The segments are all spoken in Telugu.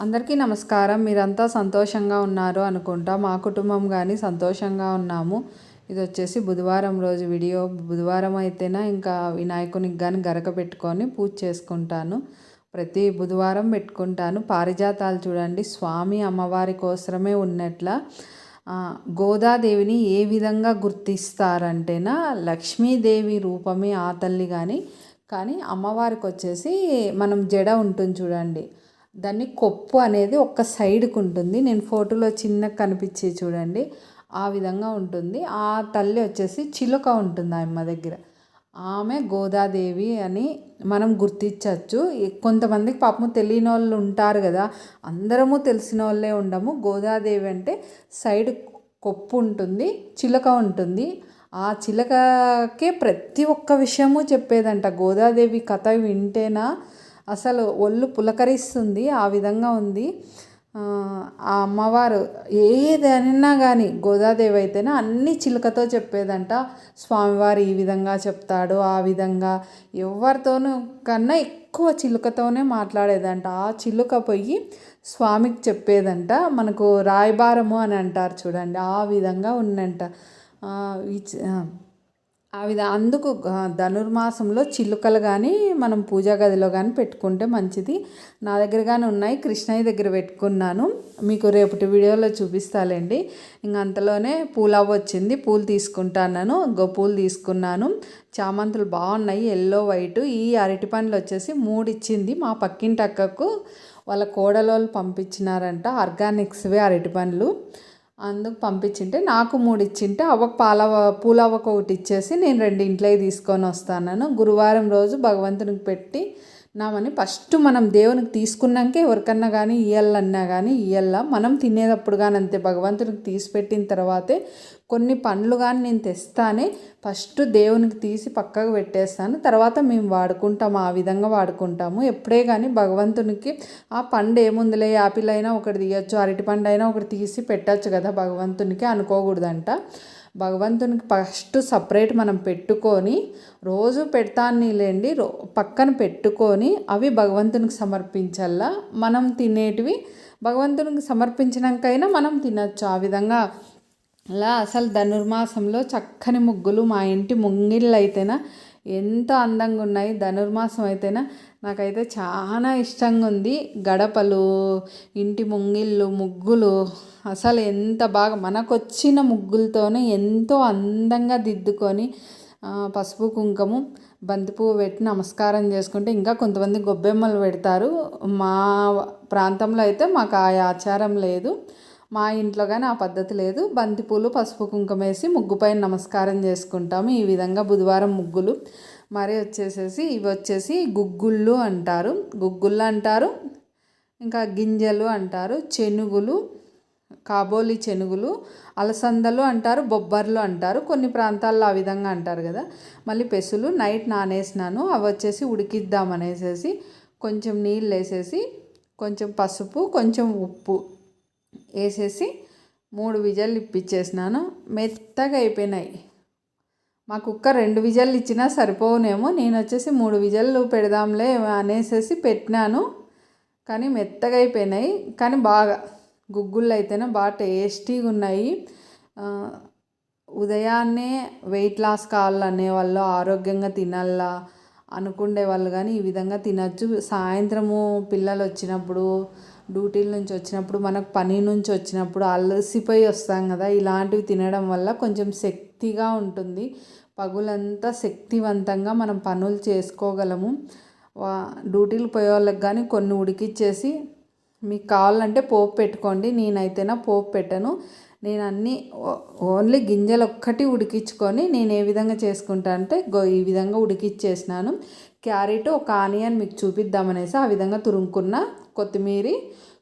అందరికీ నమస్కారం. మీరంతా సంతోషంగా ఉన్నారు అనుకుంటా. మా కుటుంబం కానీ సంతోషంగా ఉన్నాము. ఇది వచ్చేసి బుధవారం రోజు వీడియో. బుధవారం అయితేనా ఇంకా వినాయకునికి కానీ గరక పెట్టుకొని పూజ చేసుకుంటాను. ప్రతి బుధవారం పెట్టుకుంటాను. పారిజాతాలు చూడండి, స్వామి అమ్మవారి కోసమే ఉన్నట్ల. గోదాదేవిని ఏ విధంగా గుర్తిస్తారంటేనా లక్ష్మీదేవి రూపమే ఆ తల్లి కానీ అమ్మవారికి వచ్చేసి మనం జడ ఉంటుంది చూడండి, దాన్ని కొప్పు అనేది ఒక్క సైడ్కి ఉంటుంది. నేను ఫోటోలో చిన్నగా కనిపించి చూడండి, ఆ విధంగా ఉంటుంది. ఆ తల్లి వచ్చేసి చిలుక ఉంటుంది అమ్మ దగ్గర. ఆమె గోదాదేవి అని మనం గుర్తించవచ్చు. కొంతమందికి పాపము తెలియని వాళ్ళు ఉంటారు కదా, అందరము తెలిసిన వాళ్ళే ఉండము. గోదాదేవి అంటే సైడ్ కొప్పు ఉంటుంది, చిలుక ఉంటుంది. ఆ చిలుకకే ప్రతి ఒక్క విషయము చెప్పేదంట. గోదాదేవి కథ వింటేనా అసలు ఒళ్ళు పులకరిస్తుంది, ఆ విధంగా ఉంది. ఆ అమ్మవారు ఏదైనా కానీ గోదాదేవి అయితేనే అన్ని చిలుకతో చెప్పేదంట. స్వామివారు ఈ విధంగా చెప్తాడు, ఆ విధంగా ఎవరితోనూ కన్నా ఎక్కువ చిలుకతోనే మాట్లాడేదంట. ఆ చిలుక పోయి స్వామికి చెప్పేదంట. మనకు రాయబారము అని అంటారు చూడండి, ఆ విధంగా ఉందంట. అందుకు ధనుర్మాసంలో చిలుకలు కానీ మనం పూజా గదిలో కానీ పెట్టుకుంటే మంచిది. నా దగ్గర కానీ ఉన్నాయి, కృష్ణయ్య దగ్గర పెట్టుకున్నాను. మీకు రేపటి వీడియోలో చూపిస్తాలేండి. ఇంక అంతలోనే పూలవ్వ వచ్చింది, పూలు తీసుకుంటాను. పూలు తీసుకున్నాను. చామంతులు బాగున్నాయి, ఎల్లో వైట్. ఈ అరటి పండ్లు వచ్చేసి 3 ఇచ్చింది మా పక్కింటి అక్కకు. వాళ్ళ కోడలోళ్ళు పంపించినారంట, ఆర్గానిక్స్వే అరటి పండ్లు. అందుకు పంపించింటే నాకు 3 ఇచ్చింటే అవ్వకు పూలవ్వకు 1 ఇచ్చేసి నేను 2 ఇంట్లోకి తీసుకొని వస్తాను. గురువారం రోజు భగవంతునికి పెట్టి నామని ఫస్ట్ మనం దేవునికి తీసుకున్నాకే ఎవరికన్నా కానీ ఇయ్యాలన్నా కానీ ఇయ్యాల. మనం తినేటప్పుడు కానీ అంతే, భగవంతునికి తీసి పెట్టిన తర్వాతే కొన్ని పండ్లు కానీ నేను తెస్తానే ఫస్ట్ దేవునికి తీసి పక్కకు పెట్టేస్తాను. తర్వాత మేము వాడుకుంటాము, ఆ విధంగా వాడుకుంటాము. ఎప్పుడే కానీ భగవంతునికి ఆ పండు ఏముందిలే, యాపిల్ అయినా ఒకటి తీయచ్చు, అరటి పండు అయినా ఒకటి తీసి పెట్టచ్చు కదా భగవంతునికి అనుకోకూడదంట. భగవంతునికి ఫస్ట్ సపరేట్ మనం పెట్టుకొని రోజు పెడతానులేండి, పక్కన పెట్టుకొని అవి భగవంతునికి సమర్పించాలా. మనం తినేటివి భగవంతునికి సమర్పించినాకైనా మనం తినచ్చు. ఆ విధంగా అలా అసలు ధనుర్మాసంలో చక్కని ముగ్గులు మా ఇంటి ముంగిళ్ళు అయితేనా ఎంతో అందంగా ఉన్నాయి. ధనుర్మాసం అయితేనా నాకైతే చాలా ఇష్టంగా ఉంది. గడపలు, ఇంటి ముంగిళ్ళు, ముగ్గులు అసలు ఎంత బాగా మనకు వచ్చిన ముగ్గులతోనే ఎంతో అందంగా దిద్దుకొని పసుపు కుంకుమ బంతిపువ్వు పెట్టి నమస్కారం చేసుకుంటే, ఇంకా కొంతమంది గొబ్బెమ్మలు పెడతారు. మా ప్రాంతంలో అయితే మాకు ఆ ఆచారం లేదు, మా ఇంట్లో కానీ ఆ పద్ధతి లేదు. బంతిపూలు పసుపు కుంకుమ వేసి ముగ్గుపైన నమస్కారం చేసుకుంటాము. ఈ విధంగా బుధవారం ముగ్గులు. మరి వచ్చేసేసి ఇవి వచ్చేసి గుగ్గుళ్ళు అంటారు, గుగ్గుళ్ళు అంటారు, ఇంకా గింజలు అంటారు, చెనుగులు, కాబోలి చెనుగులు, అలసందలు అంటారు, బొబ్బర్లు అంటారు. కొన్ని ప్రాంతాల్లో ఆ విధంగా అంటారు కదా. మళ్ళీ పెసులు నైట్ నానేసినాను. అవి వచ్చేసి ఉడికిద్దామనేసేసి కొంచెం నీళ్ళు వేసేసి కొంచెం పసుపు కొంచెం ఉప్పు వేసేసి 3 విజల్లు ఇప్పించేసినాను. మెత్తగా అయిపోయినాయి. మా కుక్క 2 విజల్లు ఇచ్చినా సరిపోనేమో, నేను వచ్చేసి 3 విజల్లు పెడదాంలే అనేసేసి పెట్టినాను. కానీ మెత్తగా అయిపోయినాయి. కానీ బాగా గుగ్గుళ్ళు అయితేనే బాగా టేస్టీగా ఉన్నాయి. ఉదయాన్నే వెయిట్ లాస్ కావాలనే వాళ్ళు, ఆరోగ్యంగా తినాలా అనుకునే వాళ్ళు కానీ ఈ విధంగా తినచ్చు. సాయంత్రము పిల్లలు వచ్చినప్పుడు, డ్యూటీల నుంచి వచ్చినప్పుడు, మనకు పని నుంచి వచ్చినప్పుడు అలసిపోయి వస్తాం కదా, ఇలాంటివి తినడం వల్ల కొంచెం శక్తిగా ఉంటుంది. పగులంతా శక్తివంతంగా మనం పనులు చేసుకోగలము. డ్యూటీలు పోయే వాళ్ళకి కానీ కొన్ని ఉడికిచ్చేసి మీకు కావాలంటే పోపు పెట్టుకోండి. నేనైతేనా పోపు పెట్టను, నేను అన్నీ ఓన్లీ గింజలు ఒక్కటి ఉడికించుకొని నేను ఏ విధంగా చేసుకుంటా అంటే ఈ విధంగా ఉడికిచ్చేసినాను. క్యారెట్, ఒక ఆనియన్ మీకు చూపిద్దామనేసి ఆ విధంగా తురుముకున్న, కొత్తిమీర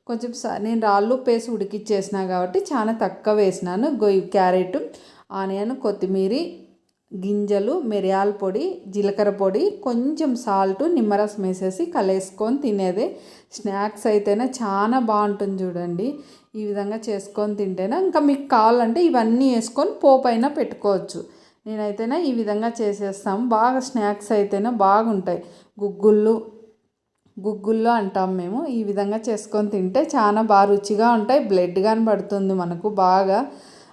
కొంచెం నేను రాళ్ళు ఉప్పు వేసి ఉడికిచ్చేసిన కాబట్టి చాలా తక్కువ వేసినాను. క్యారెట్, ఆనియన్, కొత్తిమీర, గింజలు, మిరియాల పొడి, జీలకర్ర పొడి, కొంచెం సాల్ట్, నిమ్మరసం వేసేసి కలిపేసుకొని తినేదే. స్నాక్స్ అయితేనే చాలా బాగుంటుంది చూడండి. ఈ విధంగా చేసుకొని తింటేనే ఇంకా మీకు కావాలంటే ఇవన్నీ వేసుకొని పోపు అయినా పెట్టుకోవచ్చు. నేనైతేనే ఈ విధంగా చేసేస్తాము. బాగా స్నాక్స్ అయితేనే బాగుంటాయి. గుగ్గుల్లో అంటాం మేము. ఈ విధంగా చేసుకొని తింటే చాలా బాగా రుచిగా ఉంటాయి. బ్లడ్ కానీ పడుతుంది మనకు బాగా,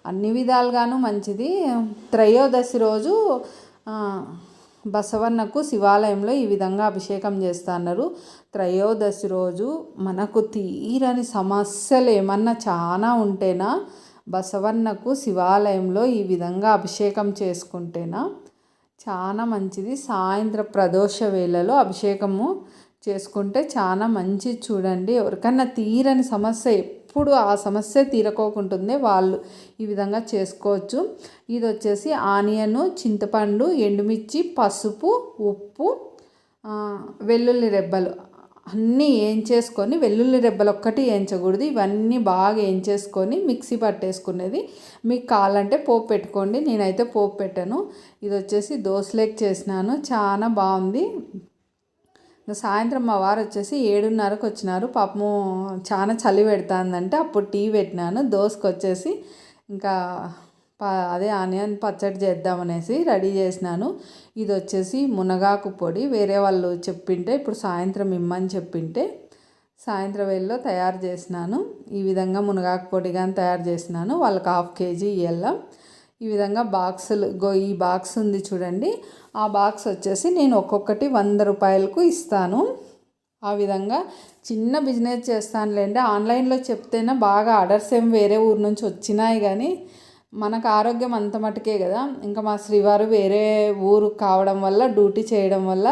అన్ని విధాలుగాను మంచిది. త్రయోదశి రోజు బసవన్నకు శివాలయంలో ఈ విధంగా అభిషేకం చేస్తున్నారు. త్రయోదశి రోజు మనకు తీరని సమస్యలు ఏమన్నా చాలా ఉంటేనా బసవన్నకు శివాలయంలో ఈ విధంగా అభిషేకం చేసుకుంటేనా చాలా మంచిది. సాయంత్రం ప్రదోష వేళలో అభిషేకము చేసుకుంటే చాలా మంచిది చూడండి. ఎవరికన్నా తీరని సమస్య, ఎప్పుడు ఆ సమస్య తీరకోకుంటుంది వాళ్ళు ఈ విధంగా చేసుకోవచ్చు. ఇది వచ్చేసి ఆనియన్, చింతపండు, ఎండుమిర్చి, పసుపు, ఉప్పు, వెల్లుల్లి రెబ్బలు అన్నీ వేయించేసుకొని, వెల్లుల్లి రెబ్బలు ఒక్కటి వేయించకూడదు, ఇవన్నీ బాగా వేయించేసుకొని మిక్సీ పట్టేసుకునేది. మీకు కావాలంటే పోపు పెట్టుకోండి, నేనైతే పోపు పెట్టాను. ఇది వచ్చేసి దోశలేక్ చేసినాను, చాలా బాగుంది. సాయంత్రం మా వారు వచ్చేసి 7:30కి వచ్చినారు. పాపము చాలా చలి పెడుతుందంటే అప్పుడు టీ పెట్టినాను. దోశకు వచ్చేసి ఇంకా అదే ఆనియన్ పచ్చడి చేద్దామనేసి రెడీ చేసినాను. ఇది వచ్చేసి మునగాకు పొడి, వేరే వాళ్ళు చెప్పింటే ఇప్పుడు సాయంత్రం ఇమ్మని చెప్పింటే సాయంత్రం వేళలో తయారు చేసినాను. ఈ విధంగా మునగాకు పొడి కానీ తయారు చేసినాను. వాళ్ళకి 1/2 kg ఇయ్యాల. ఈ విధంగా బాక్సులు, ఈ బాక్స్ ఉంది చూడండి, ఆ బాక్స్ వచ్చేసి నేను ఒక్కొక్కటి 100 రూపాయలకు ఇస్తాను. ఆ విధంగా చిన్న బిజినెస్ చేస్తానులేండి. ఆన్లైన్లో చెప్తేనే బాగా ఆర్డర్స్ ఏం వేరే ఊరు నుంచి వచ్చినాయి, కానీ మనకు ఆరోగ్యం అంత మటుకే కదా. ఇంకా మా శ్రీవారు వేరే ఊరు కావడం వల్ల, డ్యూటీ చేయడం వల్ల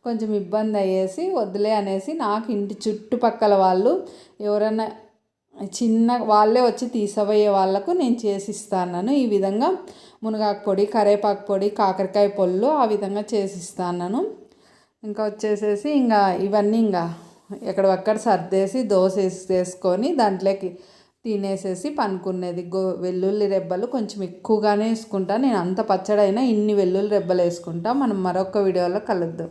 కొంచెం ఇబ్బంది అయ్యేసి వద్దులే అనేసి నాకు ఇంటి చుట్టుపక్కల వాళ్ళు ఎవరైనా చిన్న వాళ్ళే వచ్చి తీసబోయే వాళ్ళకు నేను చేసిస్తాను. ఈ విధంగా మునగాకు పొడి, కరేపాకు పొడి, కాకరకాయ పొళ్ళు ఆ విధంగా చేసిస్తాను. ఇంకా వచ్చేసేసి ఇంకా ఇవన్నీ ఇంకా ఎక్కడొక్కడ సర్దేసి దోశ వేసుకొని దాంట్లోకి తినేసేసి పనుకునేది. వెల్లుల్లి రెబ్బలు కొంచెం ఎక్కువగానే వేసుకుంటా నేను. అంత పచ్చడైనా ఇన్ని వెల్లుల్లి రెబ్బలు వేసుకుంటా. మనం మరొక వీడియోలో కలుద్దాం.